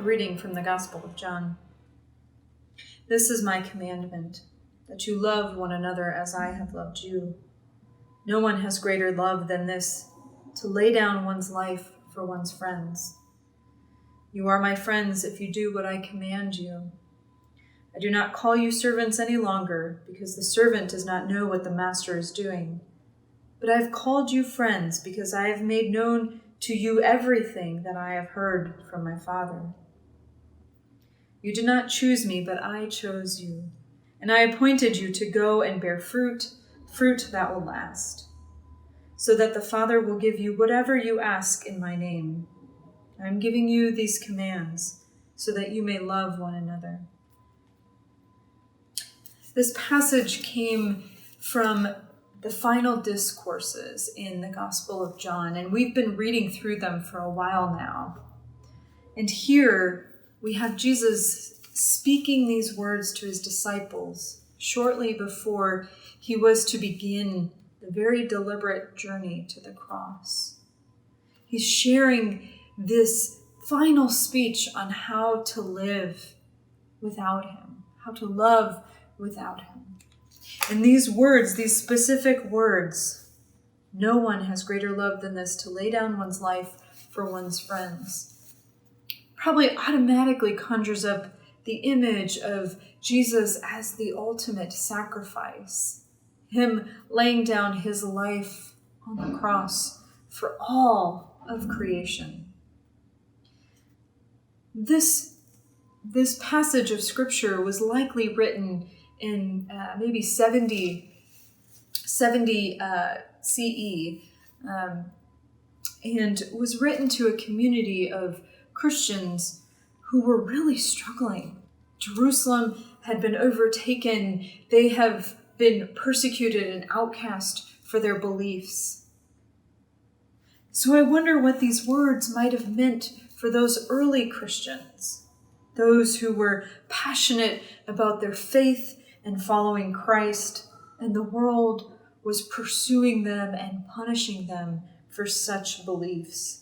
A reading from the Gospel of John. This is my commandment, that you love one another as I have loved you. No one has greater love than this, to lay down one's life for one's friends. You are my friends if you do what I command you. I do not call you servants any longer, because the servant does not know what the master is doing. But I have called you friends, because I have made known to you everything that I have heard from my Father. You did not choose me, but I chose you, and I appointed you to go and bear fruit that will last, so that the Father will give you whatever you ask in my name. I am giving you these commands, so that you may love one another. This passage came from the final discourses in the Gospel of John, and we've been reading through them for a while now. And here we have Jesus speaking these words to his disciples shortly before he was to begin the very deliberate journey to the cross. He's sharing this final speech on how to live without him, how to love without him. And these words, these specific words, no one has greater love than this, to lay down one's life for one's friends, probably automatically conjures up the image of Jesus as the ultimate sacrifice, him laying down his life on the cross for all of creation. This passage of Scripture was likely written in maybe 70 CE, and was written to a community of Christians who were really struggling. Jerusalem had been overtaken. They have been persecuted and outcast for their beliefs. So I wonder what these words might have meant for those early Christians, those who were passionate about their faith and following Christ, and the world was pursuing them and punishing them for such beliefs.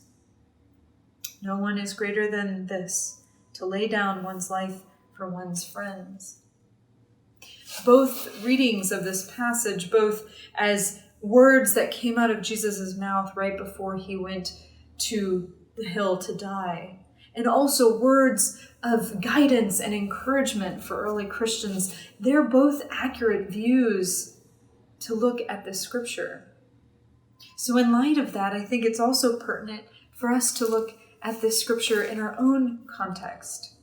No one is greater than this, to lay down one's life for one's friends. Both readings of this passage, both as words that came out of Jesus' mouth right before he went to the hill to die, and also words of guidance and encouragement for early Christians, they're both accurate views to look at this scripture. So in light of that, I think it's also pertinent for us to look at this scripture in our own context,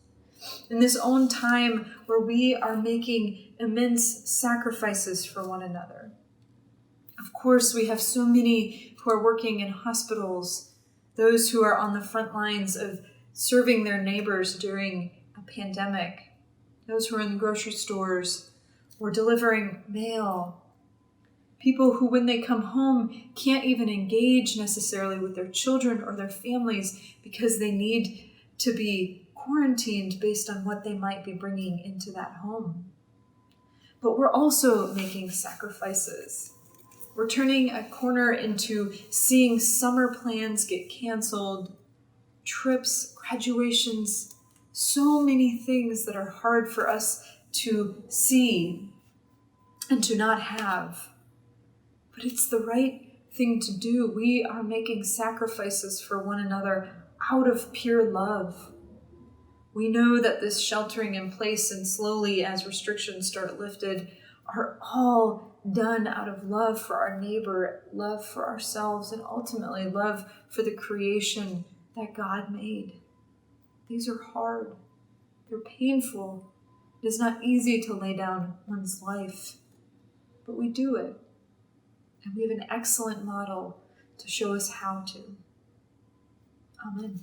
in this own time where we are making immense sacrifices for one another. Of course, we have so many who are working in hospitals, those who are on the front lines of serving their neighbors during a pandemic, those who are in the grocery stores or delivering mail, people who, when they come home, can't even engage necessarily with their children or their families because they need to be quarantined based on what they might be bringing into that home. But we're also making sacrifices. We're turning a corner into seeing summer plans get canceled, trips, graduations, so many things that are hard for us to see and to not have. But it's the right thing to do. We are making sacrifices for one another out of pure love. We know that this sheltering in place and slowly as restrictions start lifted are all done out of love for our neighbor, love for ourselves, and ultimately love for the creation that God made. These are hard. They're painful. It is not easy to lay down one's life, but we do it. And we have an excellent model to show us how to. Amen.